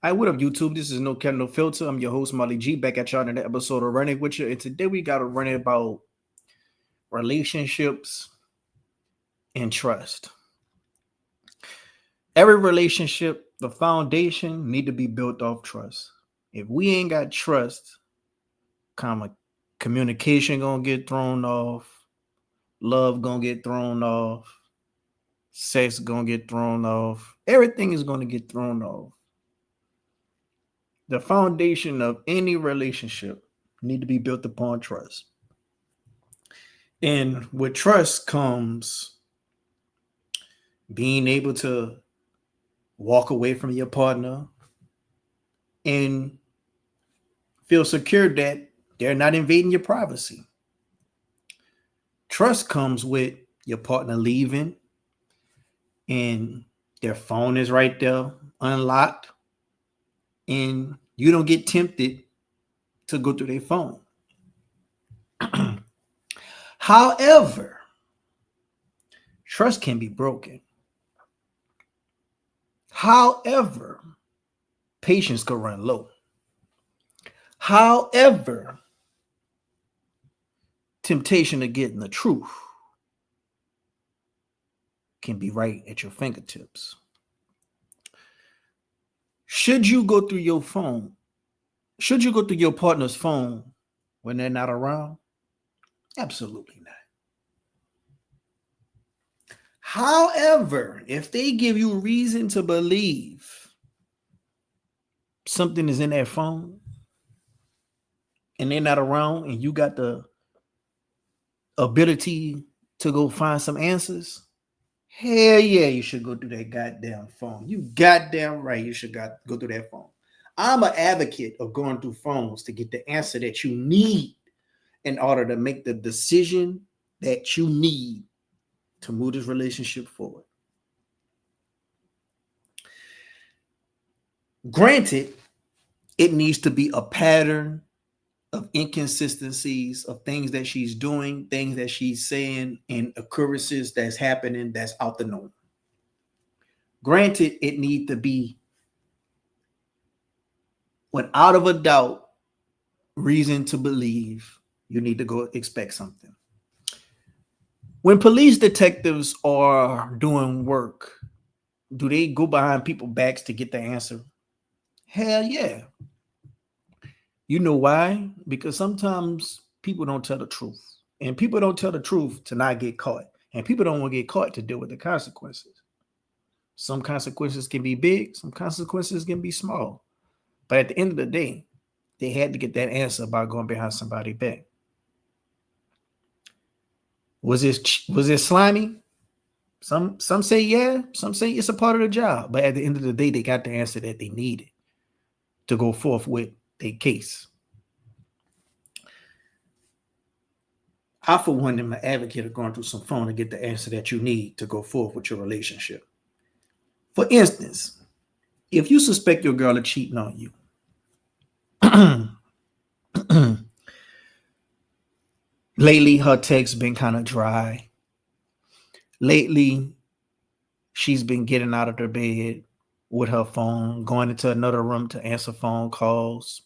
Hi, what up, YouTube? This is No Cap No Filter. I'm your host, Molly G, back at y'all in another episode of Running with you. And today we got to run it about relationships and trust. Every relationship, the foundation need to be built off trust. If we ain't got trust, comma, communication gonna get thrown off, love gonna get thrown off, sex gonna get thrown off, everything is gonna get thrown off. The foundation of any relationship need to be built upon trust. And with trust comes being able to walk away from your partner and feel secure that they're not invading your privacy. Trust comes with your partner leaving and their phone is right there unlocked and you don't get tempted to go through their phone. However, trust can be broken. However, patience could run low. However, temptation to getting the truth can be right at your fingertips. Should you go through your phone? Should you go through your partner's phone when they're not around? Absolutely not. However, if they give you reason to believe something is in their phone and they're not around and you got the ability to go find some answers, hell yeah, you should go through that goddamn phone. You goddamn right, you should go through that phone. I'm an advocate of going through phones to get the answer that you need in order to make the decision that you need to move this relationship forward. Granted, it needs to be a pattern of inconsistencies of things that she's doing, things that she's saying, and occurrences that's happening that's out the norm. Granted, it need to be without of a doubt reason to believe you need to go expect something. When police detectives are doing work, do they go behind people's backs to get the answer? Hell yeah. You know why? Because sometimes people don't tell the truth. And people don't tell the truth to not get caught. And people don't want to get caught to deal with the consequences. Some consequences can be big, some consequences can be small. But at the end of the day, they had to get that answer by going behind somebody's back. Was it slimy? Some say yeah, some say it's a part of the job. But at the end of the day, they got the answer that they needed to go forth with their case. I, for one, am an advocate of going through some phone to get the answer that you need to go forward with your relationship. For instance, if you suspect your girl is cheating on you, lately her text been kind of dry. Lately, she's been getting out of her bed with her phone, going into another room to answer phone calls,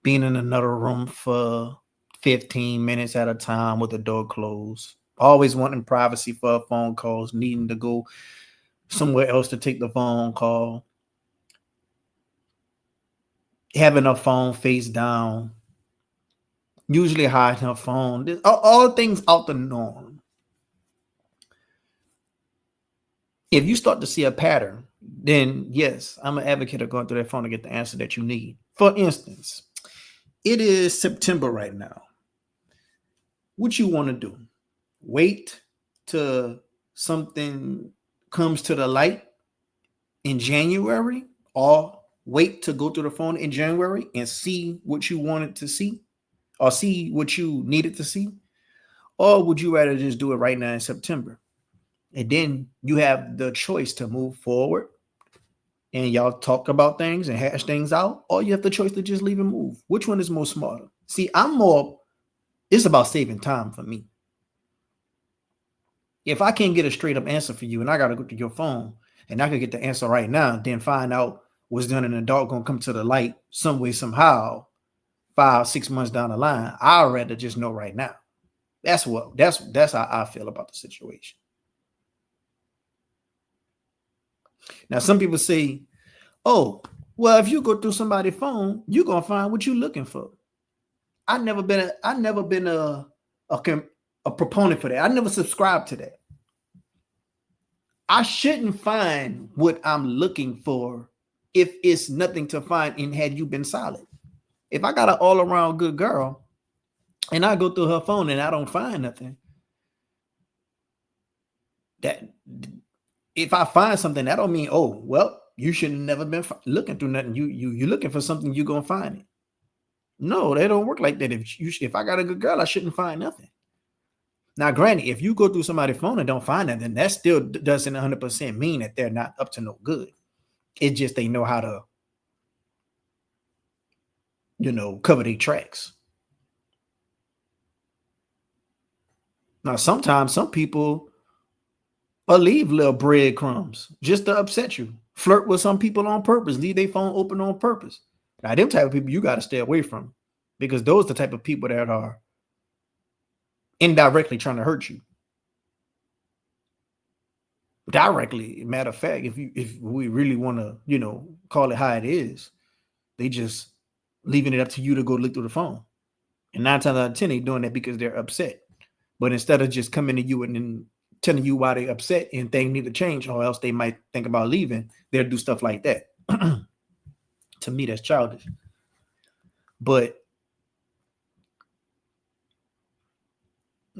being in another room for 15 minutes at a time with the door closed, always wanting privacy for her phone calls, needing to go somewhere else to take the phone call, having her phone face down, usually hiding her phone, all things out the norm. If you start to see a pattern, then yes, I'm an advocate of going through that phone to get the answer that you need. For instance, it is September right now. What you want to do? Wait till something comes to the light in January, or wait to go through the phone in January and see what you wanted to see or see what you needed to see? Or would you rather just do it right now in September? And then you have the choice to move forward and y'all talk about things and hash things out, or you have the choice to just leave and move. Which one is more smarter? See, it's about saving time for me. If I can't get a straight up answer for you and I got to go to your phone and I could get the answer right now, then find out was done and the dog gonna come to the light some way, somehow, 5-6 months down the line. I'd rather just know right now. That's how I feel about the situation. Now, some people say, oh, well, if you go through somebody's phone, you're gonna find what you're looking for. I never been a proponent for that. I never subscribed to that. I shouldn't find what I'm looking for if it's nothing to find and had you been solid. If I got an all-around good girl and I go through her phone and I don't find nothing, that if I find something, that don't mean, oh, well, you should have never been looking through nothing. You're looking for something, you're gonna find it. No, they don't work like that. If I got a good girl, I shouldn't find nothing. Now, granted, if you go through somebody's phone and don't find nothing, that still doesn't 100% mean that they're not up to no good. It's just they know how to, cover their tracks. Now, sometimes some people will leave little breadcrumbs just to upset you. Flirt with some people on purpose, leave their phone open on purpose. Now, them type of people you got to stay away from, because those are the type of people that are indirectly trying to hurt you. Directly, matter of fact, if we really want to, call it how it is, they just leaving it up to you to go look through the phone. And 9 times out of 10, they're doing that because they're upset. But instead of just coming to you and then telling you why they're upset and things need to change, or else they might think about leaving, they'll do stuff like that. To me, that's childish. But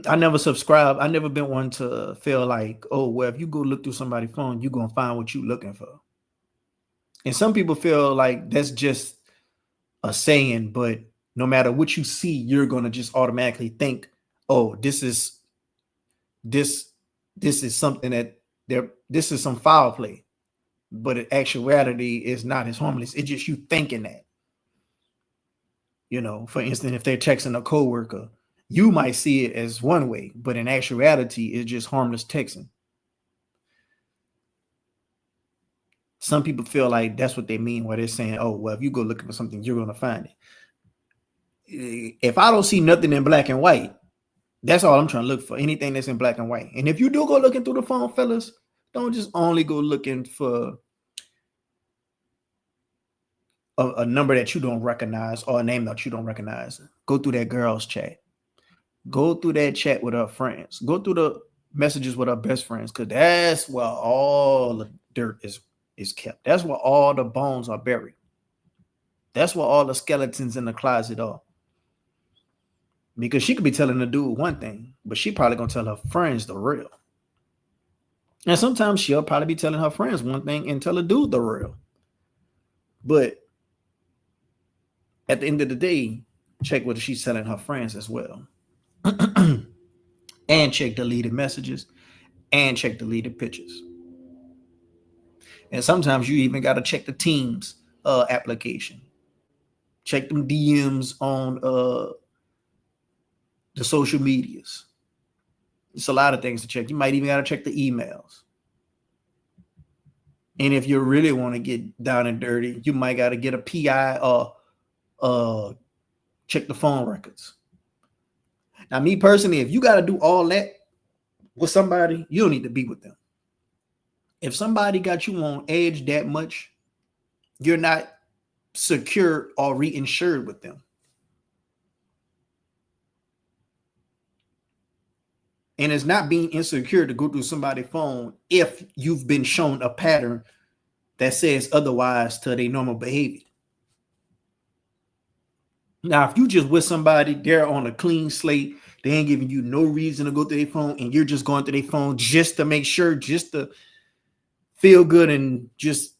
I never subscribe. I never been one to feel like, oh, well, if you go look through somebody's phone, you're going to find what you're looking for. And some people feel like that's just a saying, but no matter what you see, you're going to just automatically think, oh, this is something that this is some foul play. But in actuality, is not as harmless. It's just you thinking that. For instance, if they're texting a coworker, you might see it as one way, but in actuality, it's just harmless texting. Some people feel like that's what they mean when they're saying, oh, well, if you go looking for something, you're going to find it. If I don't see nothing in black and white, that's all I'm trying to look for, anything that's in black and white. And if you do go looking through the phone, fellas, don't just only go looking for a number that you don't recognize or a name that you don't recognize. Go through that girl's chat. Go through that chat with her friends. Go through the messages with her best friends, because that's where all the dirt is kept. That's where all the bones are buried. That's where all the skeletons in the closet are. Because she could be telling the dude one thing, but she probably gonna tell her friends the real. And sometimes she'll probably be telling her friends one thing and tell the dude the real. But at the end of the day, check what she's telling her friends as well. And check deleted messages and check deleted pictures. And sometimes you even got to check the Teams application. Check them DMs on the social medias. It's a lot of things to check. You might even got to check the emails. And if you really want to get down and dirty, you might got to get a PI or check the phone records. Now, me personally, if you got to do all that with somebody, you don't need to be with them. If somebody got you on edge that much, you're not secure or reinsured with them. And it's not being insecure to go through somebody's phone if you've been shown a pattern that says otherwise to their normal behavior. Now, if you just with somebody, they're on a clean slate, they ain't giving you no reason to go through their phone, and you're just going through their phone just to make sure, just to feel good and just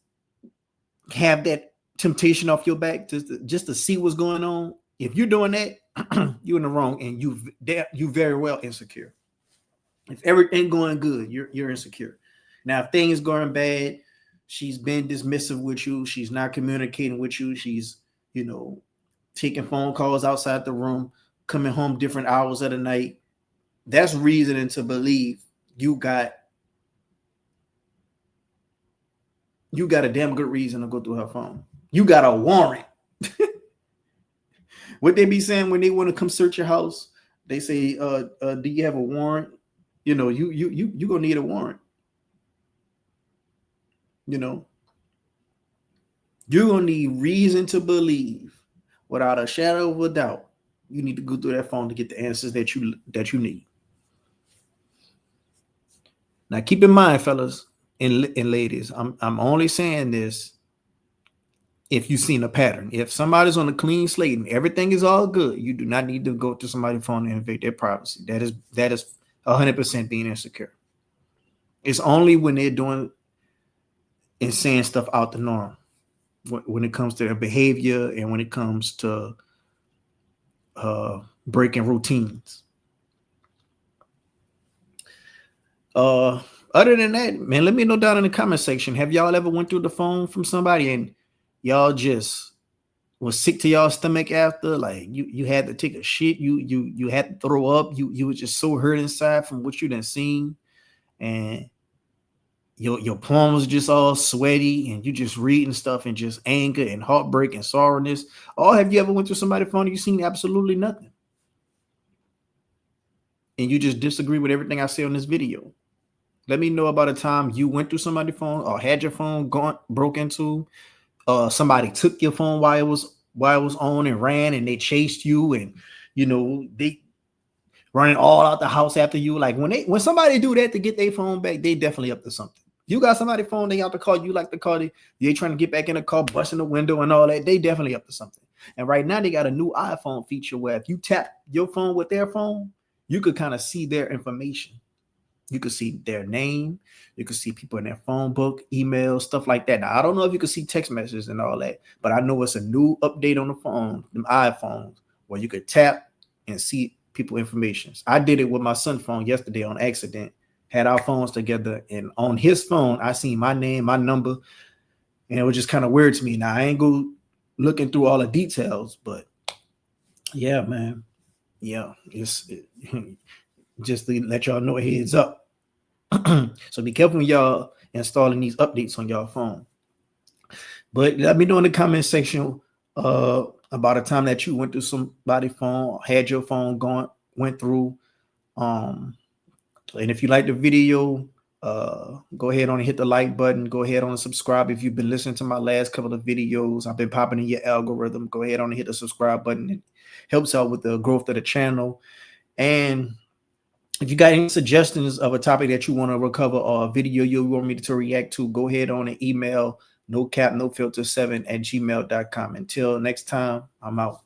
have that temptation off your back, just to see what's going on. If you're doing that, you're in the wrong, and you very well insecure. If everything going good, you're insecure. Now, if things going bad, she's been dismissive with you, she's not communicating with you, she's taking phone calls outside the room, coming home different hours of the night, that's reasoning to believe you got You got a damn good reason to go through her phone. You got a warrant. What they be saying when they want to come search your house? They say, do you have a warrant? You know, you gonna need a warrant. You know, you're gonna need reason to believe, without a shadow of a doubt. You need to go through that phone to get the answers that you need. Now, keep in mind, fellas and ladies, I'm only saying this if you've seen a pattern. If somebody's on a clean slate and everything is all good, you do not need to go to somebody's phone and invade their privacy. That is 100% being insecure. It's only when they're doing and saying stuff out the norm, when it comes to their behavior and when it comes to breaking routines. Other than that, man, let me know down in the comment section. Have y'all ever went through the phone from somebody and y'all just was sick to y'all stomach after? Like you had to take a shit, you had to throw up, you were just so hurt inside from what you done seen, and your palm was just all sweaty, and you just reading stuff and just anger and heartbreak and sorrowness. Or have you ever went through somebody's phone and you seen absolutely nothing, and you just disagree with everything I say on this video? Let me know about a time you went through somebody's phone or had your phone broke into. Somebody took your phone while it was on and ran, and they chased you, and you know they running all out the house after you. Like when somebody do that to get their phone back, they definitely up to something. You got somebody's phone, they out the car, you like the car, they trying to get back in the car, busting the window and all that. They definitely up to something. And right now they got a new iPhone feature where if you tap your phone with their phone, you could kind of see their information. You could see their name. You could see people in their phone book, emails, stuff like that. Now, I don't know if you can see text messages and all that, but I know it's a new update on the phone, them iPhones, where you could tap and see people information. I did it with my son's phone yesterday on accident. Had our phones together, and on his phone, I seen my name, my number, and it was just kind of weird to me. Now, I ain't go looking through all the details, but yeah, man. Yeah, just to let y'all know, heads up. So be careful when y'all installing these updates on y'all phone. But let me know in the comment section about a time that you went through somebody's phone, had your phone went through. And if you like the video, go ahead on and hit the like button. Go ahead on and subscribe. If you've been listening to my last couple of videos, I've been popping in your algorithm. Go ahead on and hit the subscribe button. It helps out with the growth of the channel. And if you got any suggestions of a topic that you want to recover or a video you want me to react to, go ahead on and email nocapnofilter7@gmail.com. Until next time, I'm out.